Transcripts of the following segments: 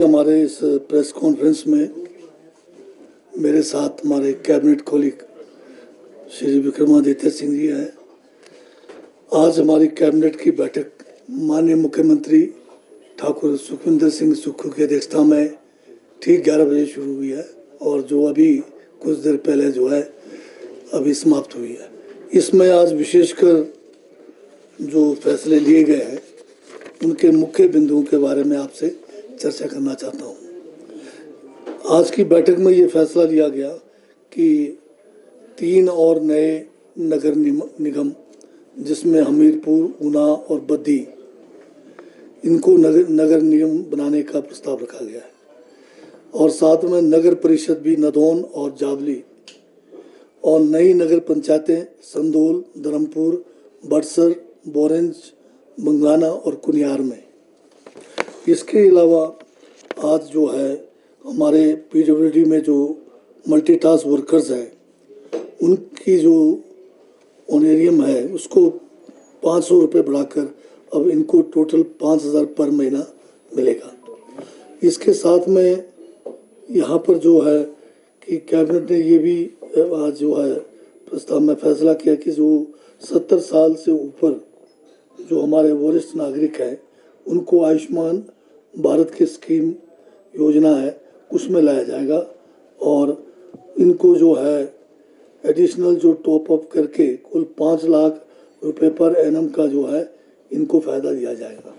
हमारे इस press conference में मेरे साथ हमारे कैबिनेट कोलीग श्री विक्रमादित्य सिंह जी हैं। आज हमारी कैबिनेट की बैठक माननीय मुख्यमंत्री ठाकुर सुखविंदर सिंह सुक्खू की अध्यक्षता में ठीक 11 बजे शुरू हुई है और जो अभी कुछ देर पहले जो है अभी समाप्त हुई है। इसमें आज विशेषकर जो फैसले लिए गए हैं उनके मुख्य बिंदुओं के बारे में आपसे चर्चा करना चाहता हूं। आज की बैठक में ये फैसला लिया गया कि 3 और नए नगर निगम जिसमें हमीरपुर, ऊना और बद्दी, इनको नगर निगम बनाने का प्रस्ताव रखा गया है और साथ में नगर परिषद भी नदौन और जावली और नई नगर पंचायतें संदोल, धर्मपुर, बड़सर, बोरेंज, बंगाना और कुनियार में। इसके अलावा आज जो है हमारे पीडब्ल्यूडी में जो मल्टीटास्क वर्कर्स हैं उनकी जो ऑनरेरियम है उसको 500 रुपये बढ़ाकर अब इनको टोटल 5,000 पर महीना मिलेगा। इसके साथ में यहाँ पर जो है कि कैबिनेट ने ये भी आज जो है प्रस्ताव में फैसला किया कि जो 70 साल से ऊपर जो हमारे वरिष्ठ नागरिक हैं उनको आयुष्मान भारत की स्कीम योजना है उसमें लाया जाएगा और इनको जो है एडिशनल जो टॉप अप करके कुल 5 लाख रुपए पर एनम का जो है इनको फ़ायदा दिया जाएगा।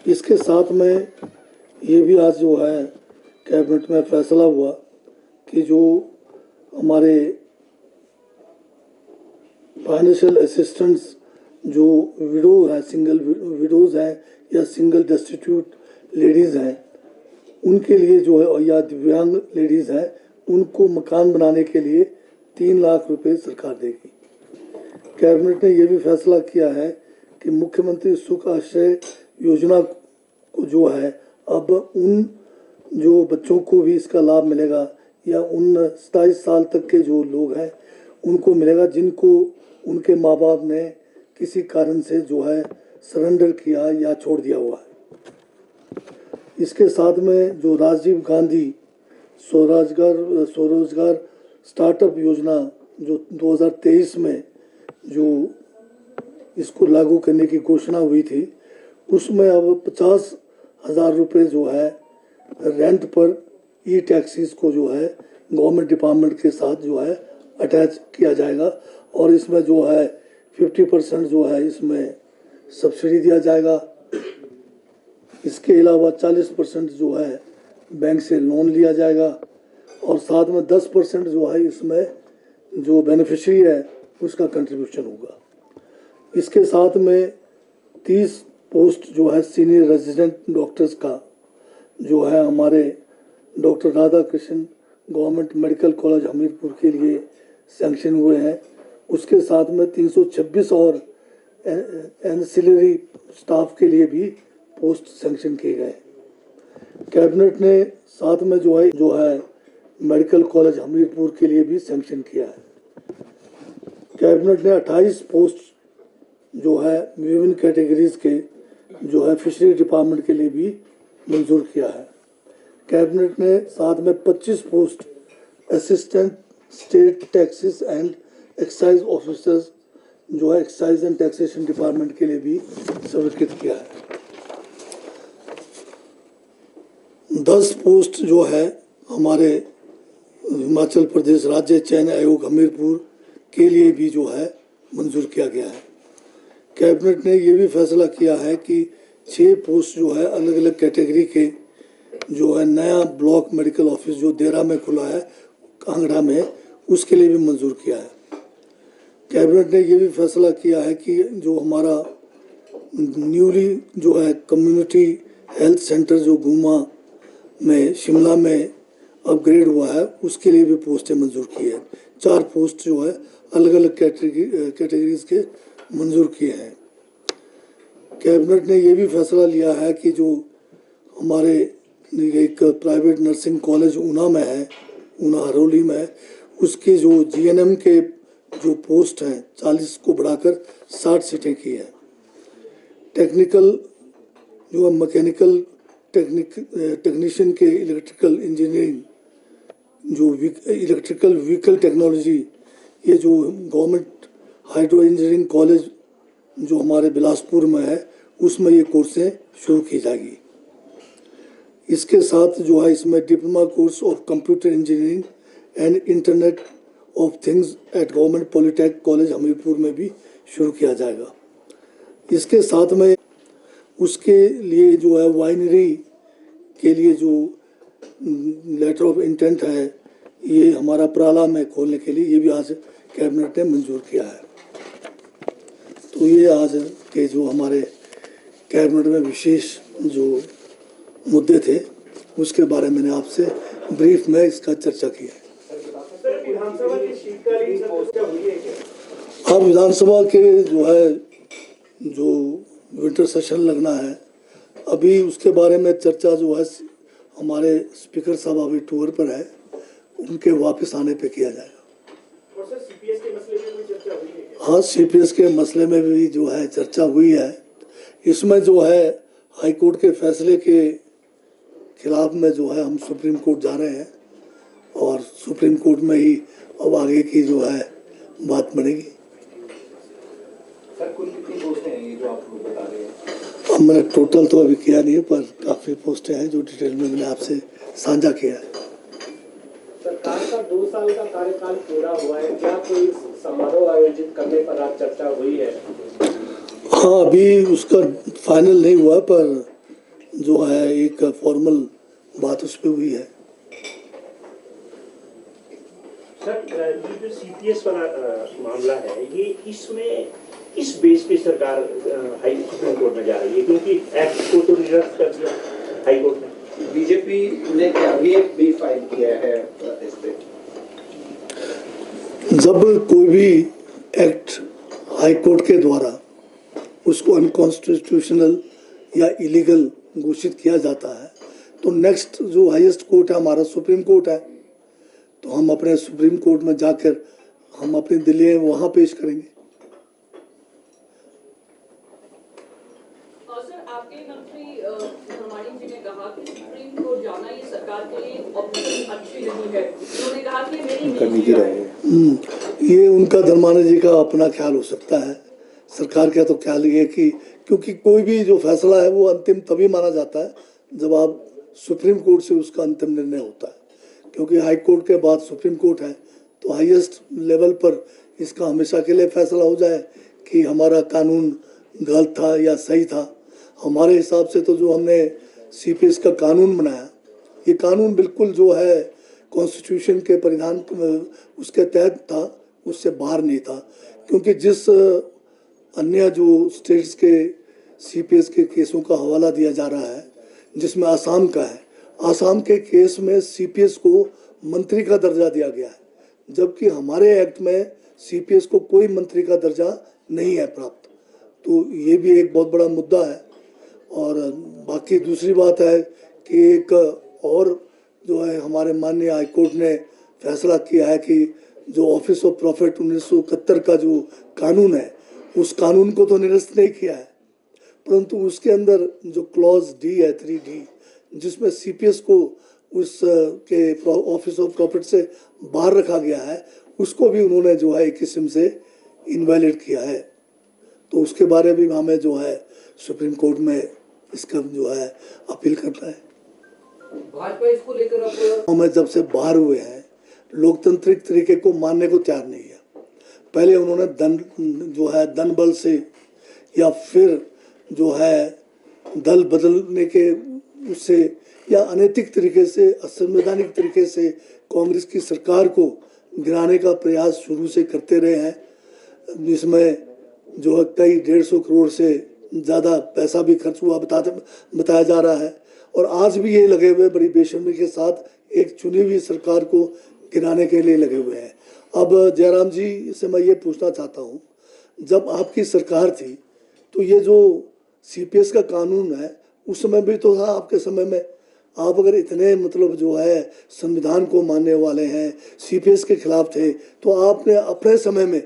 इसके साथ में ये भी आज जो है कैबिनेट में फैसला हुआ कि जो हमारे फाइनेंशियल असिस्टेंट्स जो विडो है, सिंगल विडोज़ हैं या सिंगल डेस्टिट्यूट लेडीज़ हैं उनके लिए जो है या दिव्यांग लेडीज़ हैं उनको मकान बनाने के लिए 3 लाख रुपए सरकार देगी। कैबिनेट ने यह भी फैसला किया है कि मुख्यमंत्री सुख आश्रय योजना को जो है अब उन जो बच्चों को भी इसका लाभ मिलेगा या उन 27 साल तक के जो लोग हैं उनको मिलेगा जिनको उनके माँ बाप ने किसी कारण से जो है सरेंडर किया या छोड़ दिया हुआ है। इसके साथ में जो राजीव गांधी स्वरोजगार स्टार्टअप योजना जो 2023 में जो इसको लागू करने की घोषणा हुई थी उसमें अब 50,000 रुपये जो है रेंट पर ई टैक्सीज को जो है गवर्नमेंट डिपार्टमेंट के साथ जो है अटैच किया जाएगा और इसमें जो है 50% जो है इसमें सब्सिडी दिया जाएगा। इसके अलावा 40% जो है बैंक से लोन लिया जाएगा और साथ में 10% जो है इसमें जो बेनिफिशियरी है उसका कंट्रीब्यूशन होगा। इसके साथ में 30 पोस्ट जो है सीनियर रेजिडेंट डॉक्टर्स का जो है हमारे doctor Radha Krishna government medical college Hamirpur के लिए सैंक्शन हुए हैं। उसके साथ में 326 और एंसिलरी स्टाफ के लिए भी पोस्ट सैंक्शन किए गए। कैबिनेट ने साथ में जो है मेडिकल कॉलेज हमीरपुर के लिए भी सैंक्शन किया है। कैबिनेट ने 28 पोस्ट जो है विभिन्न कैटेगरीज के जो है फिशरी डिपार्टमेंट के लिए भी मंजूर किया है। कैबिनेट ने साथ में 25 post assistant state taxes and excise officers जो है एक्साइज एंड टैक्सेशन डिपार्टमेंट के लिए भी स्वीकृत किया है। 10 पोस्ट जो है हमारे हिमाचल प्रदेश राज्य चयन आयोग हमीरपुर के लिए भी जो है मंजूर किया गया है। कैबिनेट ने यह भी फैसला किया है कि 6 पोस्ट जो है अलग अलग कैटेगरी के जो है नया ब्लॉक मेडिकल ऑफिस जो देरा में खुला है कांगड़ा में उसके लिए भी मंजूर किया है। कैबिनेट ने यह भी फैसला किया है कि जो हमारा न्यूली जो है कम्युनिटी हेल्थ सेंटर जो गुमा में शिमला में अपग्रेड हुआ है उसके लिए भी पोस्टें मंजूर की है। 4 पोस्ट जो है अलग अलग कैटेगरीज के मंजूर किए हैं। कैबिनेट ने यह भी फैसला लिया है कि जो हमारे एक प्राइवेट नर्सिंग कॉलेज ऊना में है, ऊना हरोली में है, उसके जो जीएनएम के जो पोस्ट हैं 40 को बढ़ाकर 60 सीटें की हैं। टेक्निकल जो मैकेनिकल टेक्नीशियन के इलेक्ट्रिकल इंजीनियरिंग, जो इलेक्ट्रिकल व्हीकल टेक्नोलॉजी, ये जो गवर्नमेंट हाइड्रो इंजीनियरिंग कॉलेज जो हमारे बिलासपुर में है, उसमें ये कोर्सें शुरू की जाएगी। इसके साथ जो है इसमें diploma course of computer engineering and internet of things at government polytechnic college Hamirpur में भी शुरू किया जाएगा। इसके साथ में उसके लिए जो है वाइनरी के लिए जो लेटर ऑफ इंटेंट है, ये हमारा प्राला में खोलने के लिए, ये भी आज कैबिनेट ने मंजूर किया है। तो ये आज के जो हमारे कैबिनेट में विशेष जो मुद्दे थे, उसके बारे में मैंने आपसे ब्रीफ में इसका चर्चा की है। अब विधानसभा के जो विंटर सेशन लगना है, अभी उसके बारे में चर्चा जो है हमारे स्पीकर साहब अभी टूर पर है, उनके वापस आने पे किया जाएगा। और सर सीपीएस के मसले में भी चर्चा हुई है? हाँ, सीपीएस के मसले में भी जो है चर्चा हुई है। इसमें जो है हाई कोर्ट के फैसले के खिलाफ में जो है हम सुप्रीम कोर्ट जा रहे हैं, और सुप्रीम कोर्ट में ही अब आगे की जो है बात बनेगी। सर कुल कितनी पोस्टें हैं ये जो आप लोग बता रहे हैं? अब मैंने टोटल तो अभी किया नहीं है, पर काफ़ी पोस्टें हैं जो डिटेल में मैंने आपसे साझा किया है। सरकार का 2 साल का कार्यकाल पूरा हुआ है, क्या कोई समारोह आयोजित करने पर आज चर्चा हुई है? हाँ, अभी उसका फाइनल नहीं हुआ, पर जो है एक फॉर्मल बात उस पर हुई है। सर, ये जो सीपीएस वाला मामला है, ये इसमें इस बेस पे सरकार हाई सुप्रीम कोर्ट में जा रही है, क्योंकि एक्ट को तो रिजर्व कर दिया हाई कोर्ट ने। बीजेपी ने क्या भी एक बिल फाइल किया है इस पे? जब कोई भी एक्ट हाई कोर्ट के द्वारा उसको अनकॉन्स्टिट्यूशनल या इलीगल घोषित किया जाता है, तो नेक्स्ट जो हाईएस्ट कोर्ट है हमारा सुप्रीम कोर्ट है, तो हम अपने सुप्रीम कोर्ट में जाकर हम अपनी दलीलें वहां पेश करेंगे। सर, आपके मंत्री धर्माणी जी ने कहा कि सुप्रीम कोर्ट जाना ये सरकार के लिए ऑप्शन अच्छी नहीं है। उन्होंने कहा कि मेरी ये उनका धर्माणी जी का अपना ख्याल हो सकता है। सरकार का तो ख्याल ये कि क्योंकि कोई भी जो फैसला है वो अंतिम तभी माना जाता है जब आप सुप्रीम कोर्ट से उसका अंतिम निर्णय होता है, क्योंकि हाई कोर्ट के बाद सुप्रीम कोर्ट है, तो हाईएस्ट लेवल पर इसका हमेशा के लिए फैसला हो जाए कि हमारा कानून गलत था या सही था। हमारे हिसाब से तो जो हमने सीपीएस का कानून बनाया, ये कानून बिल्कुल जो है कॉन्स्टिट्यूशन के परिधान उसके तहत था, उससे बाहर नहीं था। क्योंकि जिस अन्य जो स्टेट्स के सीपीएस के केसों का हवाला दिया जा रहा है, जिसमें आसाम का है, आसाम के केस में सीपीएस को मंत्री का दर्जा दिया गया है, जबकि हमारे एक्ट में सीपीएस को कोई मंत्री का दर्जा नहीं है प्राप्त। तो ये भी एक बहुत बड़ा मुद्दा है। और बाकी दूसरी बात है कि एक और जो है हमारे माननीय हाईकोर्ट ने फैसला किया है कि जो ऑफिस ऑफ प्रॉफिट 1971 का जो कानून है, उस कानून को तो निरस्त नहीं किया है, परंतु उसके अंदर जो क्लॉज डी है 3D, जिसमें सीपीएस को उस के ऑफिस ऑफ प्रॉफिट से बाहर रखा गया है, उसको भी उन्होंने जो है एक किस्म से इनवैलिड किया है। तो उसके बारे में हमें जो है सुप्रीम कोर्ट में इसका जो है अपील करना है। भाजपा इसको लेकर हमें जब से बाहर हुए हैं, लोकतांत्रिक तरीके को मानने को तैयार नहीं है। पहले उन्होंने धन बल से या फिर जो है दल बदलने के उससे या अनैतिक तरीके से, असंवैधानिक तरीके से कांग्रेस की सरकार को गिराने का प्रयास शुरू से करते रहे हैं, जिसमें जो है कई 150 करोड़ से ज़्यादा पैसा भी खर्च हुआ बताया जा रहा है। और आज भी ये लगे हुए बड़ी बेशर्मी के साथ एक चुनी हुई सरकार को गिराने के लिए लगे हुए हैं। अब जयराम जी से मैं ये पूछना चाहता हूँ, जब आपकी सरकार थी तो ये जो सीपीएस का कानून है उस समय भी तो था आपके समय में। आप अगर इतने मतलब जो है संविधान को मानने वाले हैं, सीपीएस के खिलाफ थे, तो आपने अपने समय में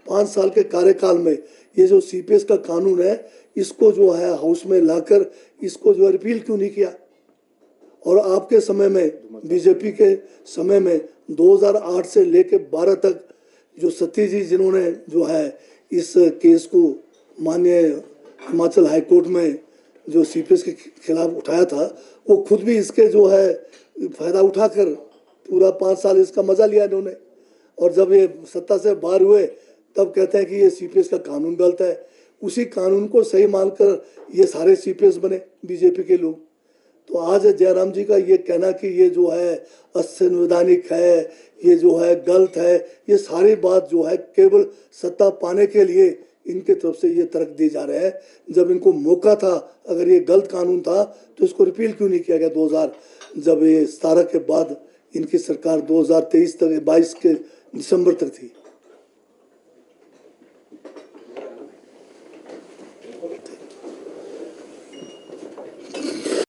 5 साल के कार्यकाल में ये जो सीपीएस का कानून है, इसको जो है हाउस में लाकर इसको जो है रिपील क्यों नहीं किया? और आपके समय में, बीजेपी के समय में 2008 से लेकर 12 तक जो सती जी जिन्होंने जो है इस केस को माननीय हिमाचल हाई कोर्ट में जो सीपीएस के खिलाफ उठाया था, वो खुद भी इसके जो है फायदा उठाकर पूरा 5 साल इसका मजा लिया इन्होंने। और जब ये सत्ता से बाहर हुए तब कहते हैं कि ये सीपीएस का कानून गलत है। उसी कानून को सही मानकर ये सारे सीपीएस बने बीजेपी के लोग। तो आज जयराम जी का ये कहना कि ये जो है असंवैधानिक है, ये जो है गलत है, ये सारी बात जो है केवल सत्ता पाने के लिए इनके तरफ से ये तर्क दिए जा रहे हैं। जब इनको मौका था, अगर ये गलत कानून था तो इसको रिपील क्यों नहीं किया गया 2000 जब ये 17 के बाद इनकी सरकार 2023 तक 22 के दिसंबर तक थी।